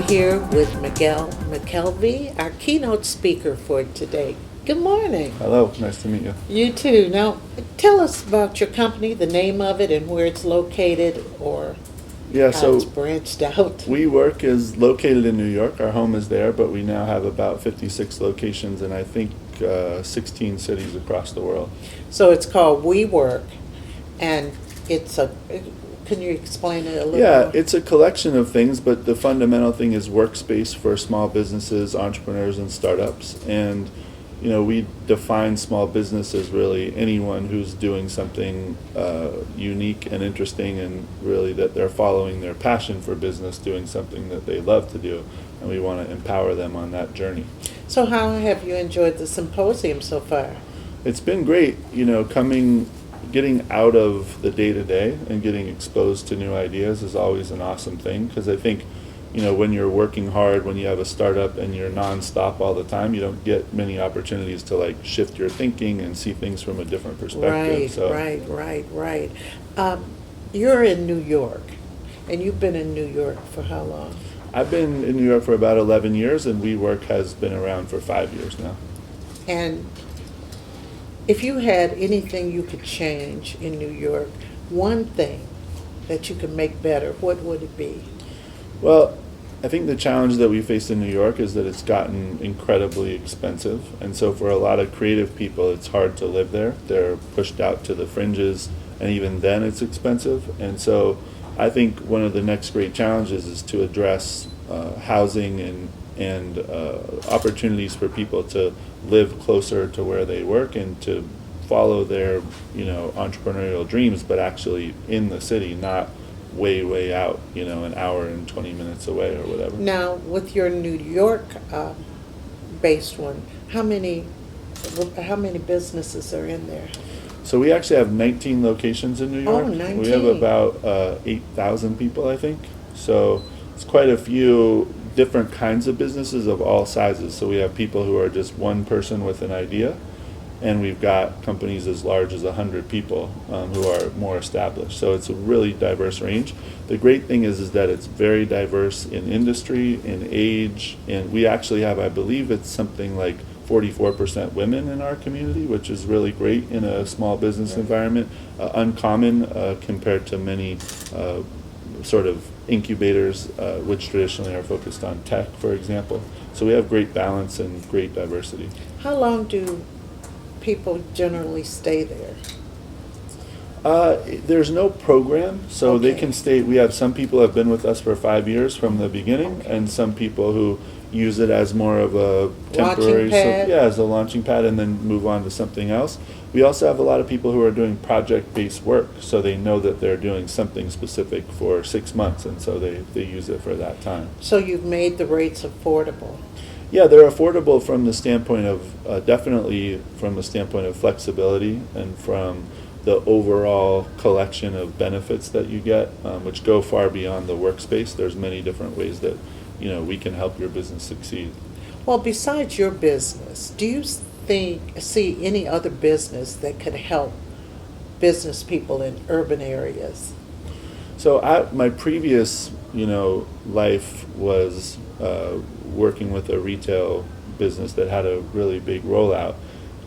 here with Miguel McKelvey, our keynote speaker for today. Good morning. Hello, nice to meet you. You too. Now, tell us about your company, the name of it, and where it's located, or Yeah, how so it's branched out. WeWork is located in New York. Our home is there, but we now have about 56 locations in, I think, 16 cities across the world. So it's called WeWork, and it's a. Can you explain it a little Yeah, more? it's a collection of things, but the fundamental thing is workspace for small businesses, entrepreneurs, and startups. And we define small business as really anyone who's doing something unique and interesting, and really that they're following their passion for business, doing something that they love to do, and we want to empower them on that journey. So how have you enjoyed the symposium so far? It's been great, getting out of the day-to-day and getting exposed to new ideas is always an awesome thing, because I think when you're working hard, when you have a startup and you're nonstop all the time, you don't get many opportunities to shift your thinking and see things from a different perspective. Right. You're in New York, and you've been in New York for how long? I've been in New York for about 11 years, and WeWork has been around for 5 years now. And if you had anything you could change in New York, one thing that you could make better, what would it be? Well, I think the challenge that we face in New York is that it's gotten incredibly expensive. And so for a lot of creative people, it's hard to live there. They're pushed out to the fringes, and even then it's expensive. And so I think one of the next great challenges is to address housing and opportunities for people to live closer to where they work and to follow their entrepreneurial dreams, but actually in the city, not way out, an hour and 20 minutes away or whatever. Now, with your New York based one, how many businesses are in there? So we actually have 19 locations in New York. Oh, 19. We have about 8,000 people, I think. So it's quite a few different kinds of businesses of all sizes. So we have people who are just one person with an idea, and we've got companies as large as 100 people who are more established. So it's a really diverse range. The great thing is that it's very diverse in industry, in age, and we actually have, I believe it's something like 44% women in our community, which is really great in a small business environment, uncommon compared to many sort of incubators, which traditionally are focused on tech, for example. So we have great balance and great diversity. How long do people generally stay there? There's no program, so they Okay. can stay. We have some people have been with us for 5 years from the beginning, and some people who use it as more of a temporary, Launching pad? as a launching pad, and then move on to something else. We also have a lot of people who are doing project-based work, so they know that they're doing something specific for 6 months, and so they use it for that time. So you've made the rates affordable. Yeah, they're affordable from the standpoint of, definitely from the standpoint of flexibility and from the overall collection of benefits that you get, which go far beyond the workspace. There's many different ways that, we can help your business succeed. Well, besides your business, do you see any other business that could help business people in urban areas? So my previous, life was working with a retail business that had a really big rollout.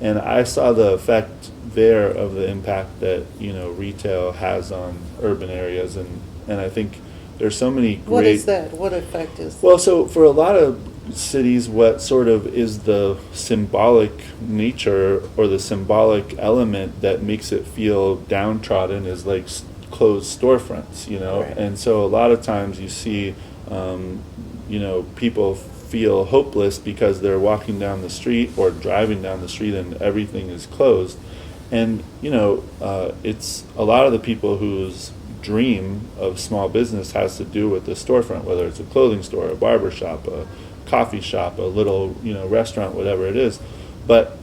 And I saw the effect there of the impact that, retail has on urban areas. And I think there's so many great... What is that? What effect is that? Well, so for a lot of cities, what sort of is the symbolic nature or the symbolic element that makes it feel downtrodden is like closed storefronts, Right. And so a lot of times you see, people feel hopeless because they're walking down the street or driving down the street and everything is closed. And, it's a lot of the people whose dream of small business has to do with the storefront, whether it's a clothing store, a barber shop, a coffee shop, a little, restaurant, whatever it is. But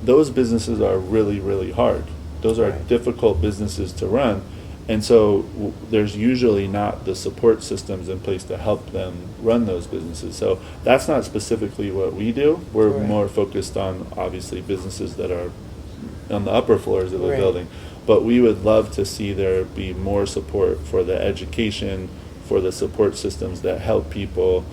those businesses are really, really hard. Those are Right. difficult businesses to run. And so there's usually not the support systems in place to help them run those businesses. So that's not specifically what we do. We're Right. more focused on, obviously, businesses that are on the upper floors of the Right. building. But we would love to see there be more support for the education, for the support systems that help people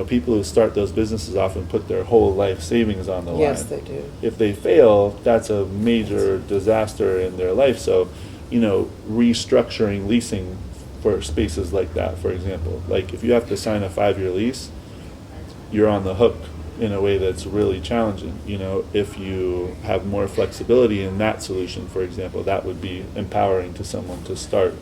people who start those businesses often put their whole life savings on the line. Yes, they do. If they fail, that's a major disaster in their life. So, restructuring leasing for spaces like that, for example. Like if you have to sign a 5-year lease, you're on the hook in a way that's really challenging. If you have more flexibility in that solution, for example, that would be empowering to someone to start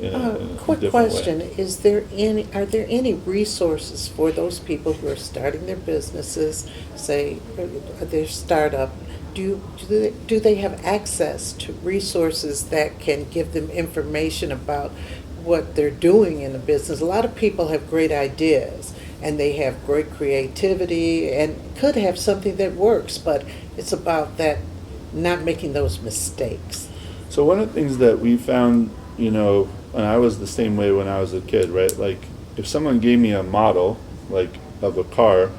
in a Quick different question: way. Are there any resources for those people who are starting their businesses, say their startup? Do they have access to resources that can give them information about what they're doing in a business? A lot of people have great ideas and they have great creativity and could have something that works, but it's about that, not making those mistakes. So one of the things that we found, and I was the same way when I was a kid, right? Like if someone gave me a model, like of a car,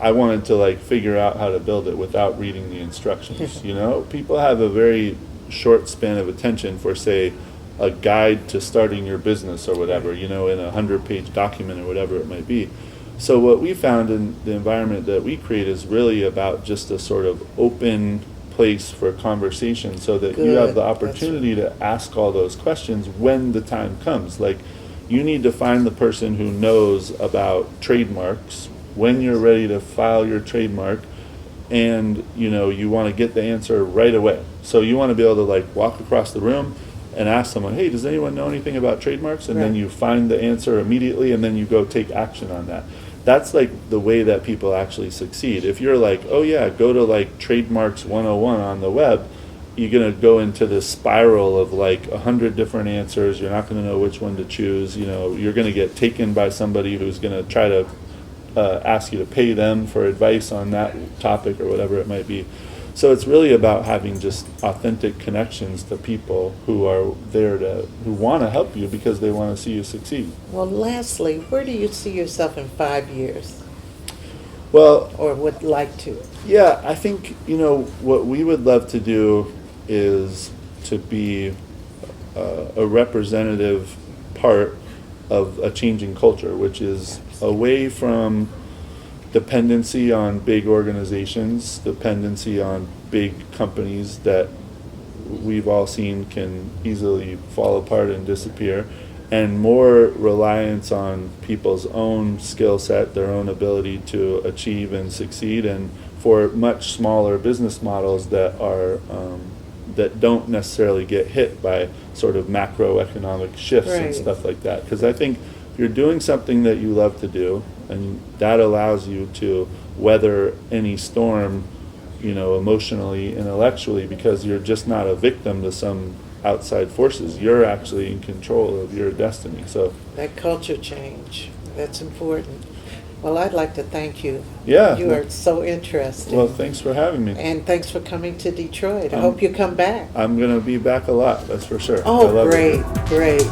I wanted to like figure out how to build it without reading the instructions. People have a very short span of attention for, say, a guide to starting your business or whatever, in a 100-page document or whatever it might be. So what we found in the environment that we create is really about just a sort of open place for conversation, so that you have the opportunity to ask all those questions when the time comes. Like you need to find the person who knows about trademarks when you're ready to file your trademark, and you want to get the answer right away. So you want to be able to like walk across the room and ask someone, hey, does anyone know anything about trademarks? And then you find the answer immediately, and then you go take action on that. That's like the way that people actually succeed. If you're like, oh yeah, go to like Trademarks 101 on the web, you're going to go into this spiral of like 100 different answers. You're not going to know which one to choose. You're going to get taken by somebody who's going to try to ask you to pay them for advice on that topic or whatever it might be. So it's really about having just authentic connections to people who are there who want to help you because they want to see you succeed. Well, lastly, where do you see yourself in 5 years? Well, or would like to? Yeah, I think, what we would love to do is to be a representative part of a changing culture, which is away from dependency on big organizations, dependency on big companies that we've all seen can easily fall apart and disappear, and more reliance on people's own skill set, their own ability to achieve and succeed, and for much smaller business models that are that don't necessarily get hit by sort of macroeconomic shifts and stuff like that. Because I think if you're doing something that you love to do, and that allows you to weather any storm, emotionally, intellectually, because you're just not a victim to some outside forces. You're actually in control of your destiny. So that culture change, that's important. Well, I'd like to thank you. Yeah. You are so interesting. Well, thanks for having me. And thanks for coming to Detroit. I hope you come back. I'm going to be back a lot, that's for sure. Oh, great, great.